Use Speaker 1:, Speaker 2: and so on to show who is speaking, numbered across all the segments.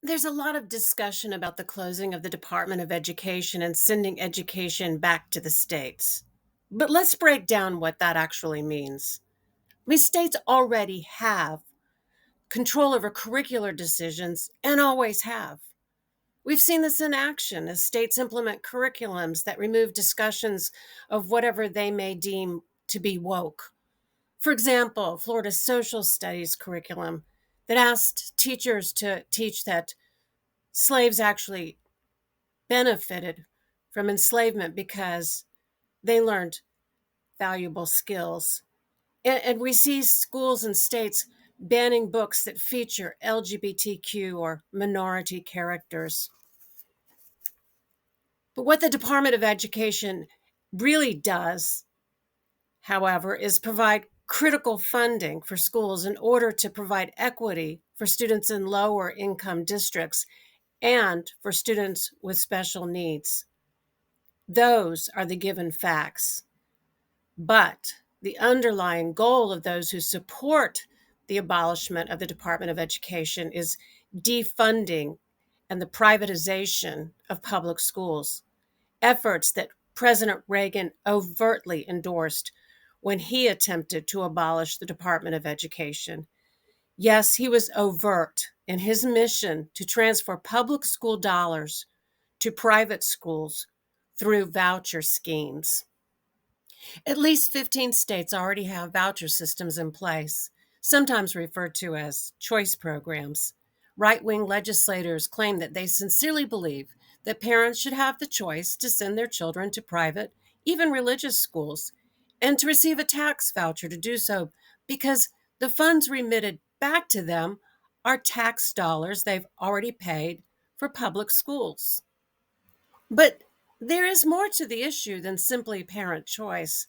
Speaker 1: There's a lot of discussion about the closing of the Department of Education and sending education back to the states. But let's break down what that actually means. I mean, states already have control over curricular decisions and always have. We've seen this in action as states implement curriculums that remove discussions of whatever they may deem to be woke. For example, Florida's social studies curriculum that asked teachers to teach that slaves actually benefited from enslavement because they learned valuable skills. And we see schools and states banning books that feature LGBTQ or minority characters. But what the Department of Education really does, however, is provide critical funding for schools in order to provide equity for students in lower income districts and for students with special needs. Those are the given facts. But the underlying goal of those who support the abolishment of the Department of Education is defunding and the privatization of public schools, efforts that President Reagan overtly endorsed when he attempted to abolish the Department of Education. Yes, he was overt in his mission to transfer public school dollars to private schools through voucher schemes. At least 15 states already have voucher systems in place, sometimes referred to as choice programs. Right wing legislators claim that they sincerely believe that parents should have the choice to send their children to private, even religious schools, and to receive a tax voucher to do so because the funds remitted back to them are tax dollars they've already paid for public schools. But there is more to the issue than simply parent choice.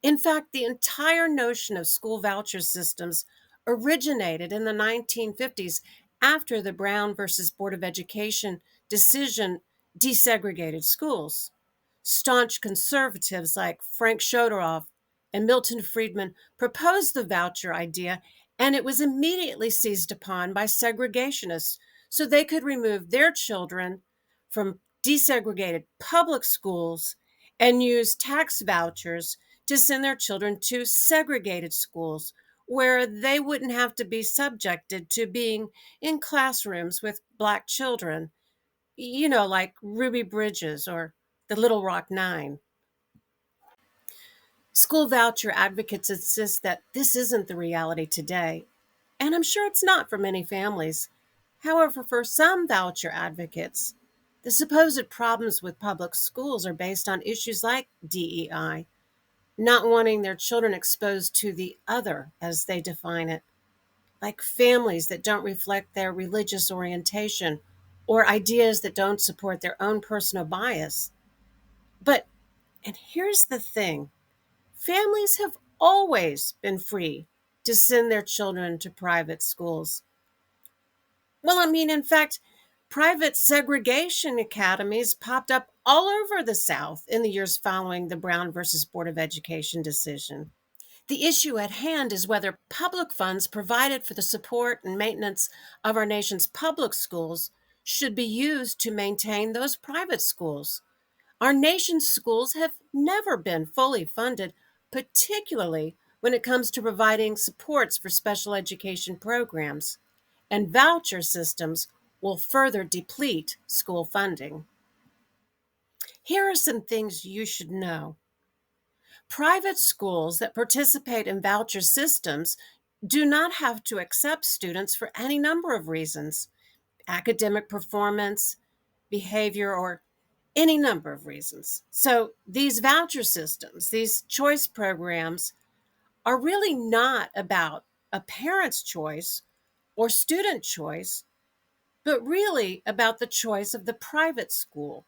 Speaker 1: In fact, the entire notion of school voucher systems originated in the 1950s after the Brown versus Board of Education decision desegregated schools. Staunch conservatives like Frank Shodoroff and Milton Friedman proposed the voucher idea, and it was immediately seized upon by segregationists so they could remove their children from desegregated public schools and use tax vouchers to send their children to segregated schools where they wouldn't have to be subjected to being in classrooms with Black children, like Ruby Bridges or the Little Rock Nine. School voucher advocates insist that this isn't the reality today, and I'm sure it's not for many families. However, for some voucher advocates, the supposed problems with public schools are based on issues like DEI, not wanting their children exposed to the other, as they define it, like families that don't reflect their religious orientation or ideas that don't support their own personal bias. But, and here's the thing, families have always been free to send their children to private schools. Well, I mean, in fact, private segregation academies popped up all over the South in the years following the Brown versus Board of Education decision. The issue at hand is whether public funds provided for the support and maintenance of our nation's public schools should be used to maintain those private schools. Our nation's schools have never been fully funded, particularly when it comes to providing supports for special education programs, and voucher systems will further deplete school funding. Here are some things you should know. Private schools that participate in voucher systems do not have to accept students for any number of reasons: academic performance, behavior, or any number of reasons. So these voucher systems, these choice programs, are really not about a parent's choice or student choice, but really about the choice of the private school.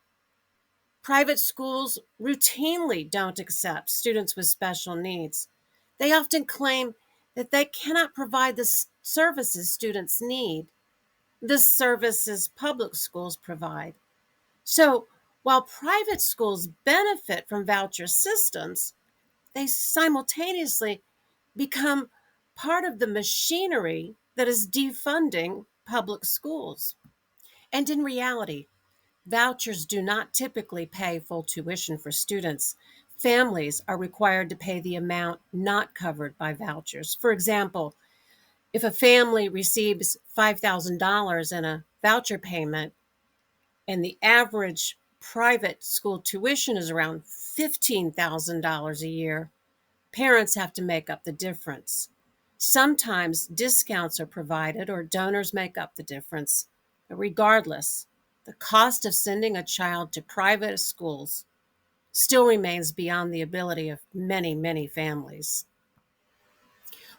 Speaker 1: Private schools routinely don't accept students with special needs. They often claim that they cannot provide the services students need, the services public schools provide. So, while private schools benefit from voucher systems, they simultaneously become part of the machinery that is defunding public schools. And in reality, vouchers do not typically pay full tuition for students. Families are required to pay the amount not covered by vouchers. For example, if a family receives $5,000 in a voucher payment and the average private school tuition is around $15,000 a year, parents have to make up the difference. Sometimes discounts are provided or donors make up the difference. But regardless, the cost of sending a child to private schools still remains beyond the ability of many, many families.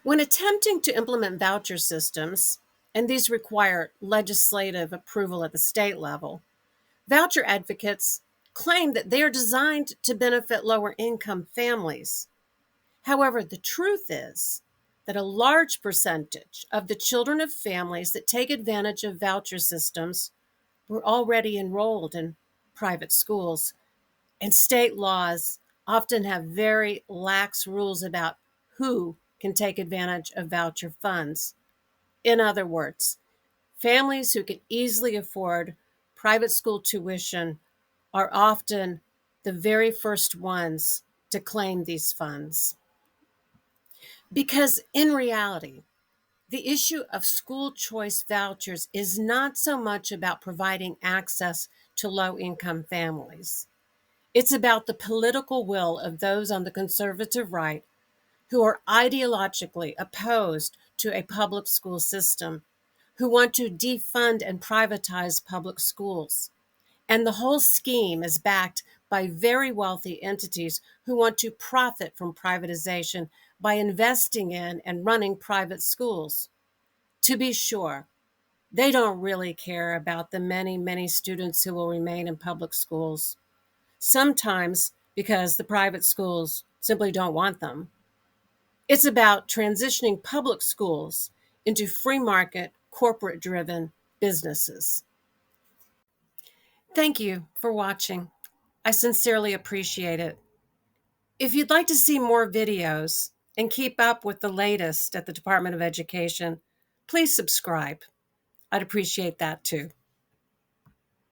Speaker 1: When attempting to implement voucher systems, and these require legislative approval at the state level, voucher advocates claim that they are designed to benefit lower income families. However, the truth is that a large percentage of the children of families that take advantage of voucher systems were already enrolled in private schools, and state laws often have very lax rules about who can take advantage of voucher funds. In other words, families who can easily afford private school tuition are often the very first ones to claim these funds. Because in reality, the issue of school choice vouchers is not so much about providing access to low income families. It's about the political will of those on the conservative right who are ideologically opposed to a public school system, who want to defund and privatize public schools. And the whole scheme is backed by very wealthy entities who want to profit from privatization by investing in and running private schools. To be sure, they don't really care about the many, many students who will remain in public schools, sometimes because the private schools simply don't want them. It's about transitioning public schools into free market, corporate driven businesses. Thank you for watching. I sincerely appreciate it. If you'd like to see more videos and keep up with the latest at the Department of Education, please subscribe. I'd appreciate that too.